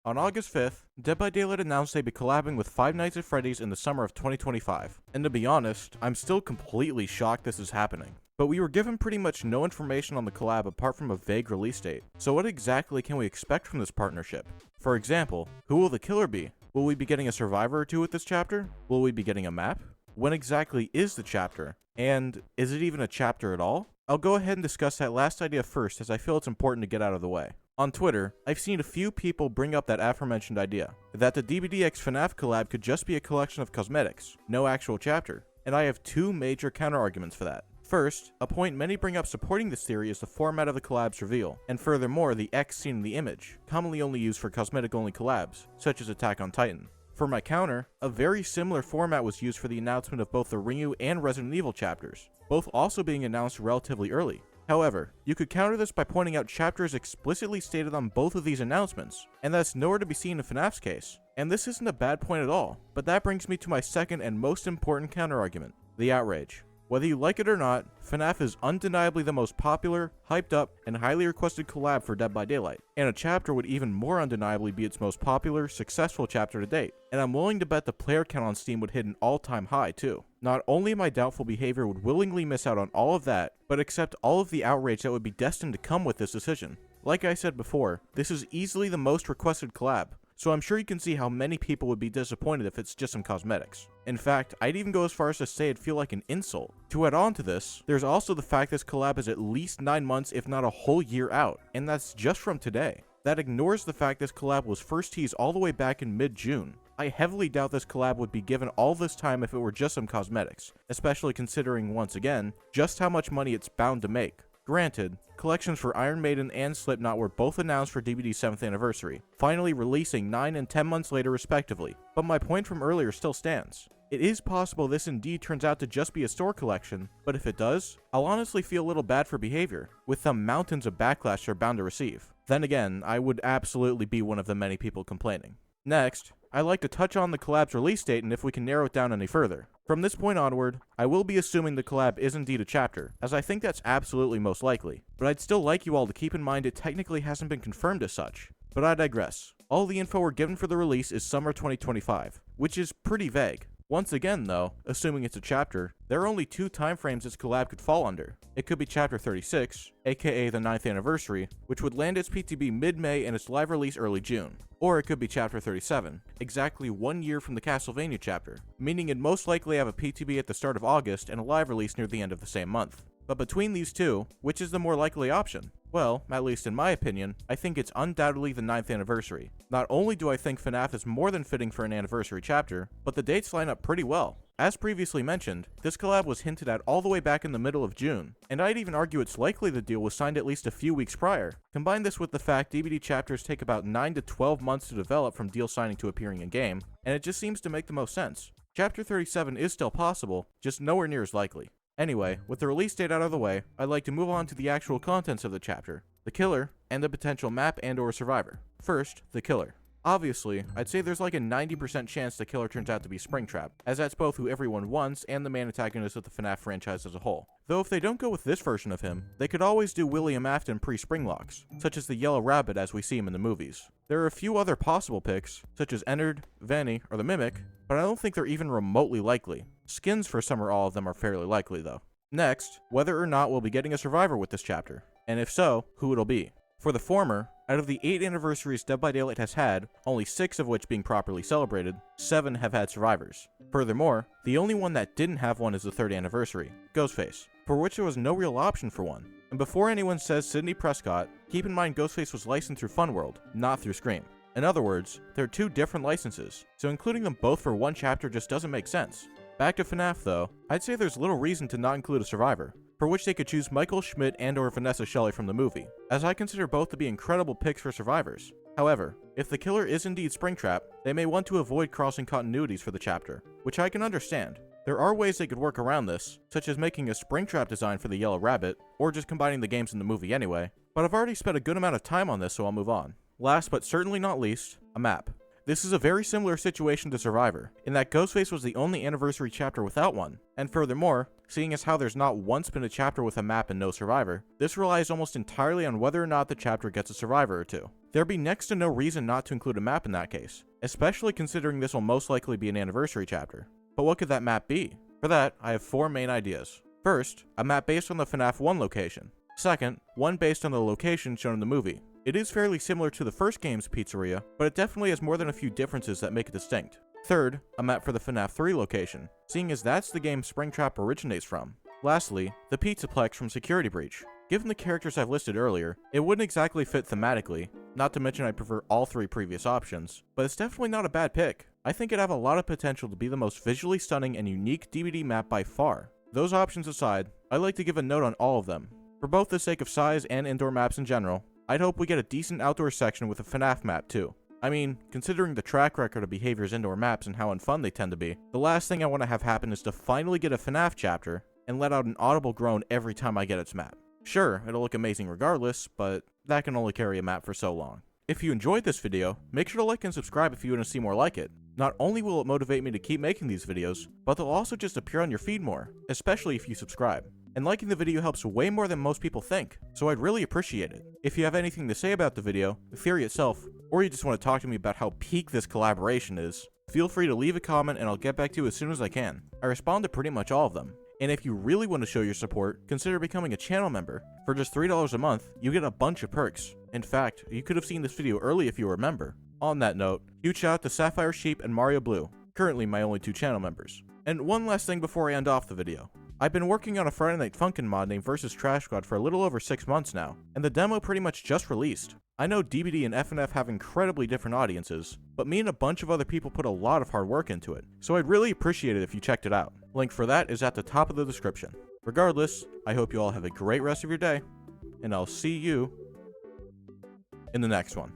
On August 5th, Dead by Daylight announced they'd be collabing with Five Nights at Freddy's in the summer of 2025. And to be honest, I'm still completely shocked this is happening. But we were given pretty much no information on the collab apart from a vague release date. So what exactly can we expect from this partnership? For example, who will the killer be? Will we be getting a survivor or two with this chapter? Will we be getting a map? When exactly is the chapter? And is it even a chapter at all? I'll go ahead and discuss that last idea first as I feel it's important to get out of the way. On Twitter, I've seen a few people bring up that aforementioned idea, that the DBD x FNAF collab could just be a collection of cosmetics, no actual chapter, and I have two major counterarguments for that. First, a point many bring up supporting this theory is the format of the collab's reveal, and furthermore the X seen in the image, commonly only used for cosmetic-only collabs, such as Attack on Titan. For my counter, a very similar format was used for the announcement of both the Ringu and Resident Evil chapters, both also being announced relatively early. However, you could counter this by pointing out chapters explicitly stated on both of these announcements, and that's nowhere to be seen in FNAF's case. And this isn't a bad point at all, but that brings me to my second and most important counterargument, the outrage. Whether you like it or not, FNAF is undeniably the most popular, hyped up, and highly requested collab for Dead by Daylight, and a chapter would even more undeniably be its most popular, successful chapter to date, and I'm willing to bet the player count on Steam would hit an all-time high too. Not only my doubtful behavior would willingly miss out on all of that, but accept all of the outrage that would be destined to come with this decision. Like I said before, this is easily the most requested collab, so I'm sure you can see how many people would be disappointed if it's just some cosmetics. In fact, I'd even go as far as to say it'd feel like an insult. To add on to this, there's also the fact this collab is at least 9 months if not a whole year out, and that's just from today. That ignores the fact this collab was first teased all the way back in mid-June. I heavily doubt this collab would be given all this time if it were just some cosmetics, especially considering, once again, just how much money it's bound to make. Granted, collections for Iron Maiden and Slipknot were both announced for DBD's 7th anniversary, finally releasing 9 and 10 months later respectively, but my point from earlier still stands. It is possible this indeed turns out to just be a store collection, but if it does, I'll honestly feel a little bad for behavior, with the mountains of backlash they're bound to receive. Then again, I would absolutely be one of the many people complaining. Next, I'd like to touch on the collab's release date and if we can narrow it down any further. From this point onward, I will be assuming the collab is indeed a chapter, as I think that's absolutely most likely, but I'd still like you all to keep in mind it technically hasn't been confirmed as such. But I digress. All the info we're given for the release is summer 2025, which is pretty vague. Once again though, assuming it's a chapter, there are only two timeframes this collab could fall under. It could be chapter 36, aka the 9th anniversary, which would land its PTB mid-May and its live release early June. Or it could be chapter 37, exactly 1 year from the Castlevania chapter, meaning it'd most likely have a PTB at the start of August and a live release near the end of the same month. But between these two, which is the more likely option? Well, at least in my opinion, I think it's undoubtedly the 9th anniversary. Not only do I think FNAF is more than fitting for an anniversary chapter, but the dates line up pretty well. As previously mentioned, this collab was hinted at all the way back in the middle of June, and I'd even argue it's likely the deal was signed at least a few weeks prior. Combine this with the fact DBD chapters take about 9 to 12 months to develop from deal signing to appearing in game, and it just seems to make the most sense. Chapter 37 is still possible, just nowhere near as likely. Anyway, with the release date out of the way, I'd like to move on to the actual contents of the chapter, the killer, and the potential map and or survivor. First, the killer. Obviously, I'd say there's like a 90% chance the killer turns out to be Springtrap, as that's both who everyone wants and the main antagonist of the FNAF franchise as a whole. Though if they don't go with this version of him, they could always do William Afton pre-Springlocks, such as the Yellow Rabbit as we see him in the movies. There are a few other possible picks, such as Ennard, Vanny, or the Mimic, but I don't think they're even remotely likely. Skins for some or all of them are fairly likely though. Next, whether or not we'll be getting a survivor with this chapter, and if so, who it'll be. For the former, out of the 8 anniversaries Dead by Daylight has had, only 6 of which being properly celebrated, 7 have had survivors. Furthermore, the only one that didn't have one is the 3rd anniversary, Ghostface, for which there was no real option for one. And before anyone says Sidney Prescott, keep in mind Ghostface was licensed through Funworld, not through Scream. In other words, they're 2 different licenses, so including them both for one chapter just doesn't make sense. Back to FNAF though, I'd say there's little reason to not include a survivor, for which they could choose Michael, Schmidt, and or Vanessa Shelly from the movie, as I consider both to be incredible picks for survivors. However, if the killer is indeed Springtrap, they may want to avoid crossing continuities for the chapter, which I can understand. There are ways they could work around this, such as making a Springtrap design for the Yellow Rabbit, or just combining the games in the movie anyway, but I've already spent a good amount of time on this so I'll move on. Last but certainly not least, a map. This is a very similar situation to Survivor, in that Ghostface was the only anniversary chapter without one, and furthermore, seeing as how there's not once been a chapter with a map and no survivor, this relies almost entirely on whether or not the chapter gets a survivor or two. There'd be next to no reason not to include a map in that case, especially considering this will most likely be an anniversary chapter. But what could that map be? For that, I have 4 main ideas. First, a map based on the FNAF 1 location. Second, one based on the location shown in the movie. It is fairly similar to the first game's Pizzeria, but it definitely has more than a few differences that make it distinct. Third, a map for the FNAF 3 location, seeing as that's the game Springtrap originates from. Lastly, the Pizzaplex from Security Breach. Given the characters I've listed earlier, it wouldn't exactly fit thematically, not to mention I prefer all 3 previous options, but it's definitely not a bad pick. I think it'd have a lot of potential to be the most visually stunning and unique DBD map by far. Those options aside, I'd like to give a note on all of them. For both the sake of size and indoor maps in general, I'd hope we get a decent outdoor section with a FNAF map too. I mean, considering the track record of Behavior's indoor maps and how unfun they tend to be, the last thing I want to have happen is to finally get a FNAF chapter and let out an audible groan every time I get its map. Sure, it'll look amazing regardless, but that can only carry a map for so long. If you enjoyed this video, make sure to like and subscribe if you want to see more like it. Not only will it motivate me to keep making these videos, but they'll also just appear on your feed more, especially if you subscribe. And liking the video helps way more than most people think, so I'd really appreciate it. If you have anything to say about the video, the theory itself, or you just want to talk to me about how peak this collaboration is, feel free to leave a comment and I'll get back to you as soon as I can. I respond to pretty much all of them. And if you really want to show your support, consider becoming a channel member. For just $3 a month, you get a bunch of perks. In fact, you could have seen this video early if you were a member. On that note, huge shout out to Sapphire Sheep and Mario Blue, currently my only 2 channel members. And one last thing before I end off the video. I've been working on a Friday Night Funkin' mod named Versus Trash Squad for a little over 6 months now, and the demo pretty much just released. I know DBD and FNAF have incredibly different audiences, but me and a bunch of other people put a lot of hard work into it, so I'd really appreciate it if you checked it out. Link for that is at the top of the description. Regardless, I hope you all have a great rest of your day, and I'll see you in the next one.